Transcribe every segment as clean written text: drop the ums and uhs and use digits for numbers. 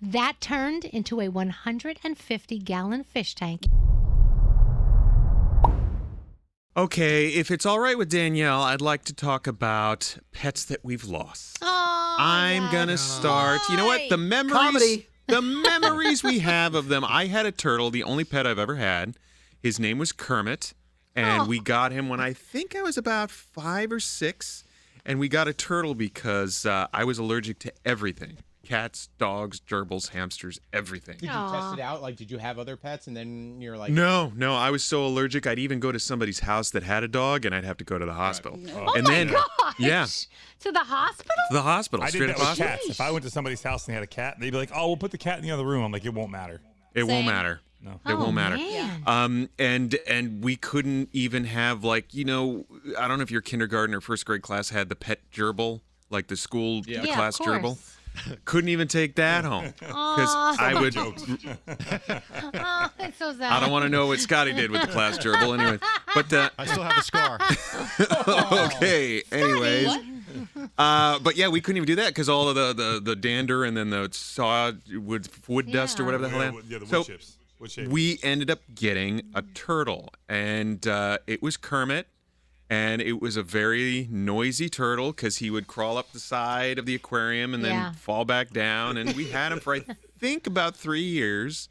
That turned into a 150-gallon fish tank. Okay, if it's all right with Danielle, I'd like to talk about pets that we've lost. Oh, I'm gonna start. You know what? The memories, Comedy. the memories we have of them. I had a turtle, the only pet I've ever had. His name was Kermit, and we got him when I think I was about 5 or 6. And we got a turtle because I was allergic to everything. Cats, dogs, gerbils, hamsters, everything. Did you test it out? Like, did you have other pets and then you're like... No, I was so allergic. I'd even go to somebody's house that had a dog, and I'd have to go to the hospital. Oh, and my then, gosh. Yeah, To the hospital? the hospital. I did Straight that up with hospital. cats. If I went to somebody's house and they had a cat, they'd be like, "Oh, we'll put the cat in the other room." I'm like, "It won't matter." It won't Same. matter. No. It won't matter. Man. And we couldn't even have, like, you know, I don't know if your kindergarten or first grade class had the pet gerbil, like the school the Yeah, class of course. gerbil. Couldn't even take that home because I would. Oh, that's so sad. I don't want to know what Scotty did with the class gerbil, anyway. But I still have a scar. okay, anyways. But yeah, we couldn't even do that because all of the dander and then the wood dust or whatever the hell. Yeah, the wood So chips. Wood chips. we ended up getting a turtle, and it was Kermit. And it was a very noisy turtle because he would crawl up the side of the aquarium and then fall back down. And we had him for, I think, about 3 years.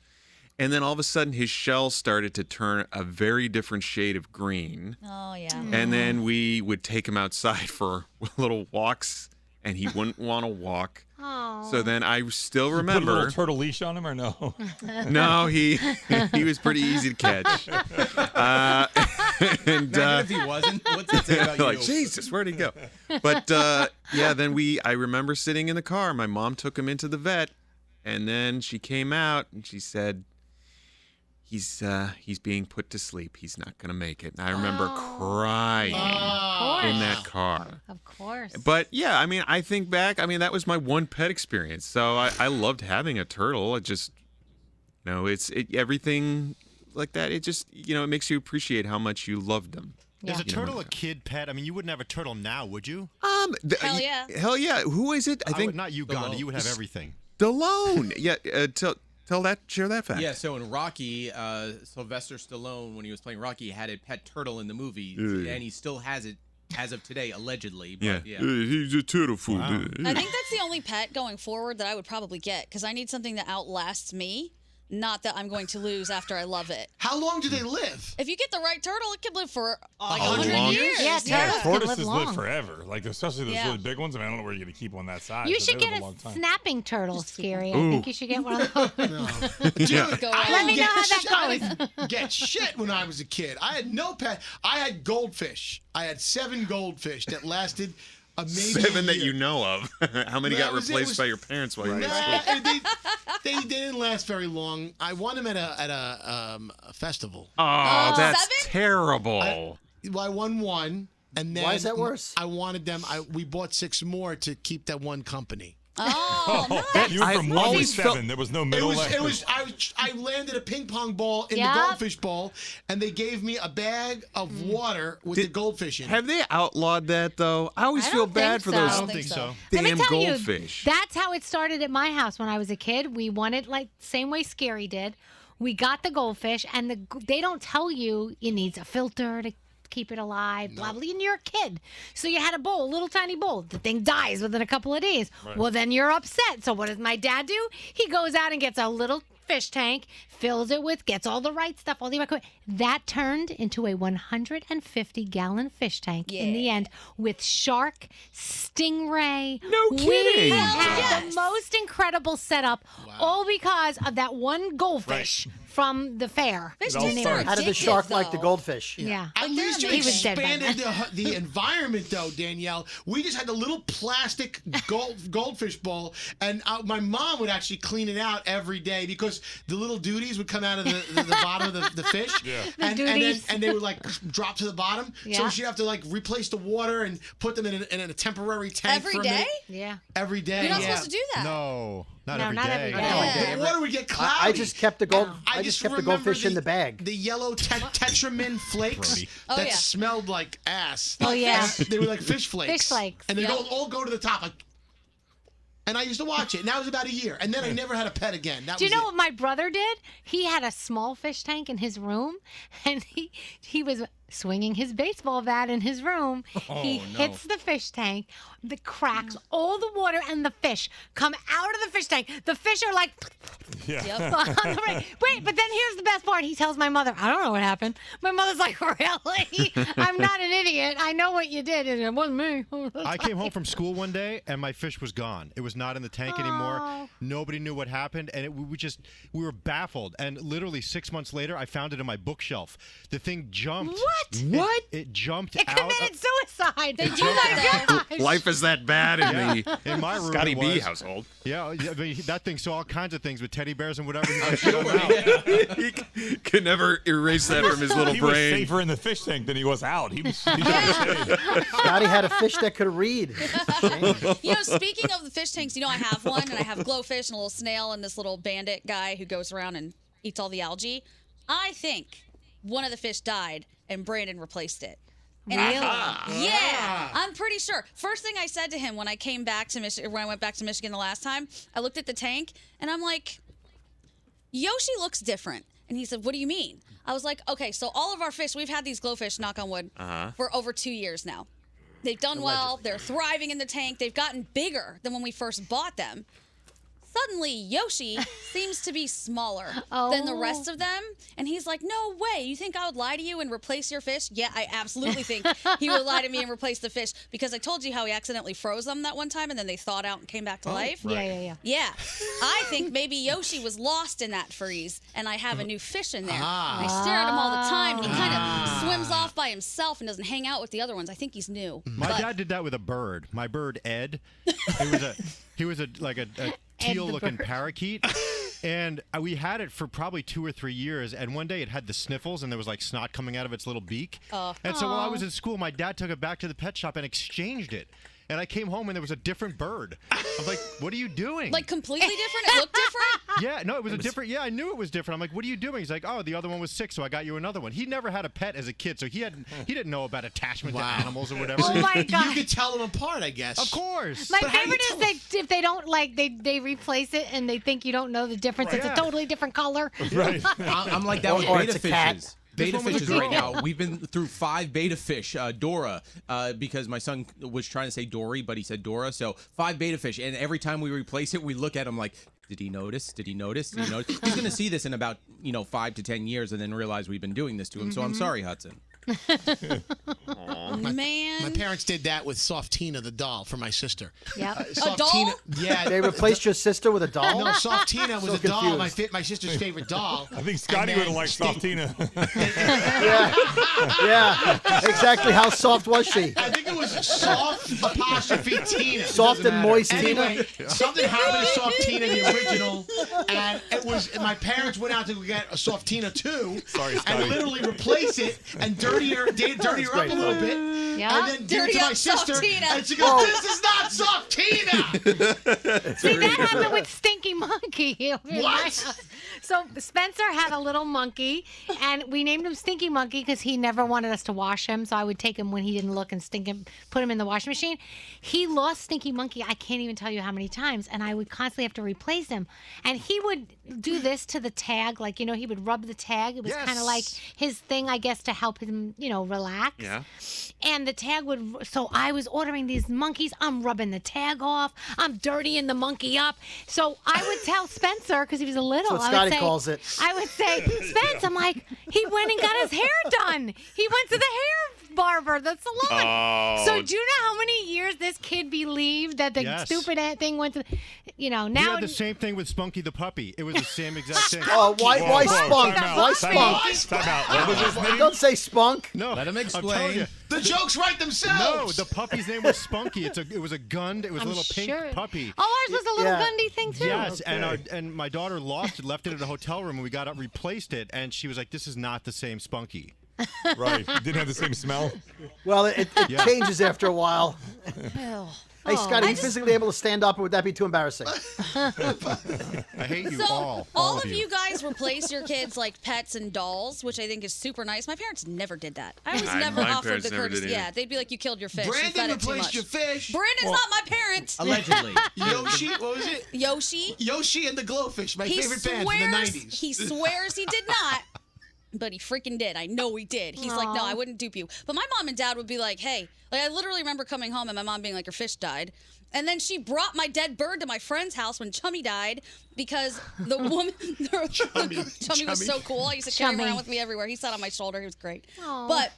And then all of a sudden, his shell started to turn a very different shade of green. Oh, yeah. And then we would take him outside for little walks, and he wouldn't want to walk. Oh. So then I still Put a remember. little turtle leash on him or no? No, he was pretty easy to catch. And Imagine if he wasn't. What's that say about like, you? Jesus, where'd he go? But yeah, then I remember sitting in the car. My mom took him into the vet, and then she came out and she said, he's being put to sleep. He's not gonna make it. And I remember crying in that car. Of course. But yeah, I mean, I think back. I mean, that was my one pet experience. So I loved having a turtle. It just, everything like that. It just, it makes you appreciate how much you loved them. Is a turtle a kid pet? I mean, you wouldn't have a turtle now, would you? Hell yeah. Hell yeah. Who is it? I think not Uganda. You would have everything. Stallone. Yeah. Share that fact. Yeah, so in Rocky, Sylvester Stallone, when he was playing Rocky, had a pet turtle in the movie, and he still has it as of today, allegedly. But, yeah. He's a turtle food. I think that's the only pet going forward that I would probably get because I need something that outlasts me, not that I'm going to lose after I love it. How long do they live? If you get the right turtle, it could live for like A 100 long- years. Yeah, turtles can Tortoises live live long. forever. Like, especially those Yeah. really big ones. I mean, I don't know where you're going to keep one that size. You but should they live get a long a time. snapping turtle, Scary. I think you should get one of those. Dude, Go I on. Let me know how that I didn't get shit when I was a kid. I had no pet. I had goldfish. I had 7 goldfish that lasted maybe 7 a that year. you know of. How many That got was it. replaced Was- by your parents while you were in school? Nah, they didn't last very long. I won them at a festival. Oh, that's 7? terrible. I won one, and then Why is that worse? I wanted them. We bought 6 more to keep that one company. Oh, nice. You went from 1 to always felt- 7. There was no It middle. was. I landed a ping pong ball in Yep. the goldfish bowl, and they gave me a bag of water with the goldfish in it. Have they outlawed that, though? I always I feel don't bad think for so. those I don't think so. Let me damn tell goldfish. you, that's how it started at my house when I was a kid. We won it like same way Scary did. We got the goldfish, and they don't tell you it needs a filter to keep it alive, blah, blah, and you're a kid. So you had a bowl, a little tiny bowl. The thing dies within a couple of days. Right. Well, then you're upset. So what does my dad do? He goes out and gets a little fish tank, fills it with, gets all the right stuff, all the equipment. That turned into a 150-gallon fish tank in the end with shark, stingray. No We kidding. had the most incredible setup, all because of that one goldfish from the fair. Fish It all tanks are started- How did the addictive, shark like the though. goldfish? Yeah. At least you He was dead by expanded the environment, though, Danielle. We just had the little plastic goldfish bowl, and my mom would actually clean it out every day because the little duties would come out of the bottom of the fish, and they would like drop to the bottom. So Yeah. she'd have to like replace the water and put them in a temporary tank Every for a day? minute. Yeah. Every day. You're not yeah. supposed to do that. No, not No, every not day. every day. The water would get cloudy. I just kept the gold. I I just kept the remember goldfish in the bag. The yellow Tetramin flakes Brody. Oh, that yeah. smelled like ass. Oh, yeah. They were like fish flakes. Fish flakes. And they Yep. all go to the top. Like, And I used to watch it. And that was about a year. And then I never had a pet again. That Do you was know it. what my brother did? He had a small fish tank in his room, and he was swinging his baseball bat in his room. He hits the fish tank, the cracks, all the water and the fish come out of the fish tank. The fish are like, wait, but then here's the best part. He tells my mother, I don't know what happened. My mother's like, really? I'm not an idiot. I know what you did. And it wasn't me. I came home from school one day and my fish was gone. It was not in the tank anymore. Nobody knew what happened, and we were baffled. And literally 6 months later, I found it in my bookshelf. The thing jumped. What? It jumped It out. committed suicide. They do that. Life is that bad in my room. Scotty it B was. household. Yeah, I mean, that thing saw all kinds of things with teddy bears and whatever. He He could never erase that from his little He was brain. safer in the fish tank than he was out. He Scotty had a fish that could read. Speaking of the fish tanks, I have one, and I have glowfish and a little snail and this little bandit guy who goes around and eats all the algae. I think one of the fish died and Brandon replaced it. And yeah, I'm pretty sure. First thing I said to him when I came back to Michigan, when I went back to Michigan the last time, I looked at the tank and I'm like, Yoshi looks different. And he said, what do you mean? I was like, okay, so all of our fish, we've had these glowfish, knock on wood, for over 2 years now. They've done well. They're thriving in the tank. They've gotten bigger than when we first bought them. Suddenly, Yoshi seems to be smaller than the rest of them. And he's like, no way. You think I would lie to you and replace your fish? Yeah, I absolutely think he would lie to me and replace the fish, because I told you how he accidentally froze them that one time and then they thawed out and came back to life. Yeah. Yeah. I think maybe Yoshi was lost in that freeze and I have a new fish in there. And I stare at him all the time and he kind of swims off by himself and doesn't hang out with the other ones. I think he's new. My dad did that with a bird. My bird, Ed. He was a teal-looking parakeet, and we had it for probably 2 or 3 years. And one day it had the sniffles, and there was like snot coming out of its little beak. And so while I was in school, my dad took it back to the pet shop and exchanged it. And I came home and there was a different bird. I'm like, what are you doing? Like completely different? It looked different? Yeah, no, it was a different. Yeah, I knew it was different. I'm like, what are you doing? He's like, oh, the other one was sick, so I got you another one. He never had a pet as a kid, so he didn't know about attachment to animals or whatever. Oh my God. You could tell them apart, I guess. Of course. My favorite is if they don't they replace it and they think you don't know the difference. Right. It's a totally different color. Right. I'm like that with Or beta it's a cat. fishes. Beta one was fishes a right girl. now. We've been through 5 beta fish. Dora, because my son was trying to say Dory, but he said Dora. So 5 beta fish, and every time we replace it, we look at him like, did he notice? Did he notice? Did he notice? He's going to see this in about 5 to 10 years, and then realize we've been doing this to him. So I'm sorry, Hudson. Man. My parents did that with Softina, the doll, for my sister. Yep. A doll? Yeah. They replaced your sister with a doll? No, Softina was So a doll, confused. my sister's favorite doll. I think Scotty And would have then liked Softina. Yeah, exactly. How soft was she? I think it was soft apostrophe Tina. Soft and moist Anyway, Tina? something happened to Softina, the original, and it was. My parents went out to get a Softina 2, Sorry, Scotty. and literally replace it and dirty her up a little bit, Yeah. and then give it Dirty to my up sister, Softina. and she goes, "This is not Softina." See, that happened with Stinky Monkey. in my What? house. So Spencer had a little monkey, and we named him Stinky Monkey because he never wanted us to wash him. So I would take him when he didn't look and stink him, put him in the washing machine. He lost Stinky Monkey. I can't even tell you how many times, and I would constantly have to replace him. And he would do this to the tag, like he would rub the tag. It was kind of like his thing, I guess, to help him, relax. Yeah. And the tag would, so I was ordering these monkeys. I'm rubbing the tag off. I'm dirtying the monkey up. So I would tell Spencer, because he was a little. That's what Scotty calls it. I would say, Spence, I'm like, he went and got his hair done. He went to the hair barber, the salon. Oh. So do you know how many years this kid believed that the Yes. stupid thing went to, now. We had the same thing with Spunky the puppy. It was the same exact thing. Oh, why Whoa, spunk? time out, Why time spunk? out. What was his name? Don't say spunk. No, Let him I'm telling explain. you. The jokes write No, themselves. the puppy's name was Spunky. It was a gund. It was I'm a little pink sure. puppy. Oh, ours was a little Yeah. gundy thing, too. Yes, and my daughter lost it, left it at a hotel room, and we got up, replaced it, and she was like, "This is not the same Spunky." Right. Didn't have the same smell. Well, it changes after a while. Hey, Scott, are you just- physically able to stand up, or would that be too embarrassing? I hate you So all of you guys replace your kids like pets and dolls, which I think is super nice. My parents never did that. I was never my offered parents the never did courtesy. either. Yeah, they'd be like, "You killed your fish. You Brandon fed it too replaced much." your fish. Brandon's not my parents. Allegedly. Yoshi, what was it? Yoshi. Yoshi and the Glowfish, my He favorite band swears from the 90s. he swears he did not. But he freaking did. I know he did. He's like, no, I wouldn't dupe you. But my mom and dad would be like, hey, like I literally remember coming home and my mom being like, your fish died. And then she brought my dead bird to my friend's house when Chummy died because the woman, Chummy was so cool. I used to carry him around with me everywhere. He sat on my shoulder. He was great. Aw. But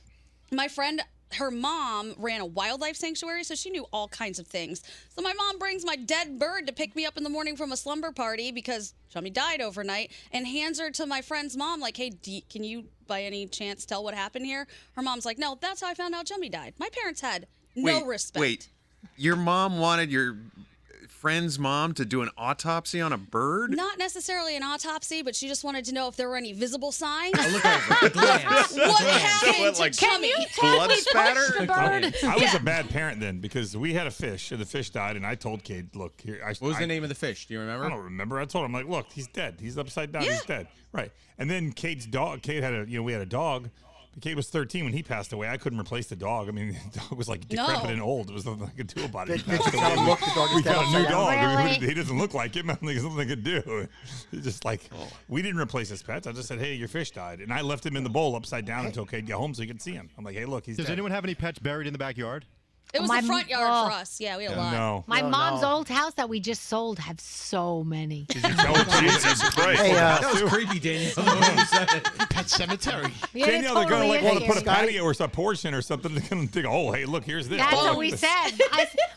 my friend, her mom ran a wildlife sanctuary, so she knew all kinds of things. So my mom brings my dead bird to pick me up in the morning from a slumber party because Chummy died overnight and hands her to my friend's mom like, hey, can you by any chance tell what happened here? Her mom's like, no, that's how I found out Chummy died. My parents had no respect. Wait, your mom wanted your friend's mom to do an autopsy on a bird? Not necessarily an autopsy, but she just wanted to know if there were any visible signs. Look over. Glance. What happened What, to like, Chummy? Blood spatter? I was a bad parent then because we had a fish and the fish died, and I told Kate, "Look here." What was the name of the fish? Do you I remember? don't remember. I told him, like, "Look, he's dead. He's upside down. He's dead." Right. And then Kate's dog. Kate had a, we had a dog. Kate was 13 when he passed away. I couldn't replace the dog. I mean, the dog was like decrepit and old. There was nothing I could do about it. Did you tell him, look, the dog is We dead got a new upside down? dog. I mean, Really? he doesn't look like him. I don't think there's nothing I could do. It's just like, we didn't replace his pets. I just said, hey, your fish died. And I left him in the bowl upside down until Kate got home so he could see him. I'm like, hey, look, he's Does dead. anyone have any pets buried in the backyard? It was My the front yard for oh. us. Yeah, we had a lot. No. My Oh, mom's no. old house that we just sold have so many. Oh, Jesus Christ. Hey, That was creepy, Daniel. The way you said it. Pet Cemetery. Yeah, Danielle, they're going to like want to put a Scotty. patio or some portion or something. They're going to dig a hole. Hey, look, here's this. That's Oh, what we this- said.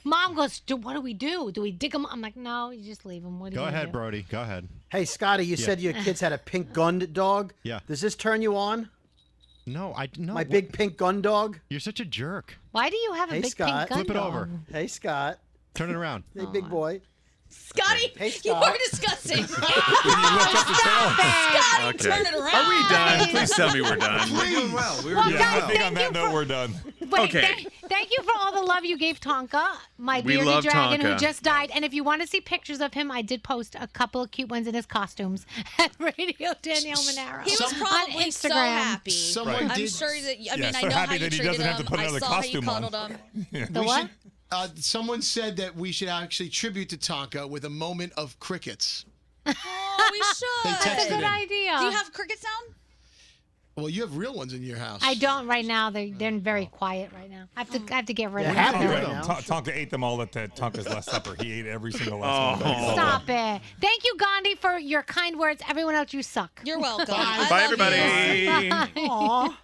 Mom goes, what do we do? Do we dig them? I'm like, no, you just leave them. What do Go you ahead, do? Brody. Go ahead. Hey, Scotty, you said your kids had a pink gun dog. Yeah. Does this turn you on? No, no. My big pink gun dog. You're such a jerk. Why do you have a Hey, big Scott. pink gun Flip it dog? over. Hey, Scott. Turn it around. Hey, big boy. Scotty, Hey, you Scott. are disgusting. Stop Scotty, Okay. turn it around. Are we done? Please tell me we're done. We're doing well. We were Well, doing guys, I think on thank that you note, for- we're done. Wait, Okay. thank you for all the love you gave Tonka, my We bearded love dragon who Tonka. just died. And if you want to see pictures of him, I did post a couple of cute ones in his costumes at Radio Danielle Monaro. He was on probably so Instagram. happy. Someone I'm did. sure that. I mean, so I know happy how you that he treated doesn't have to him. put I another saw how you costume on. cuddled him. The what? Someone said that we should actually tribute to Tonka with a moment of crickets. Oh, we should. They That's a texted good him. idea. Do you have cricket sound? Well, you have real ones in your house. I don't right now. They're very quiet right now. I have to get rid of Yeah, them. happy Yeah, right now. Tonka ate them all at that Tonka's Last Supper. He ate every single last one. Oh. Stop it. Thank you, Gandhi, for your kind words. Everyone else, you suck. You're welcome. Bye. I Bye, love you. everybody. Aw.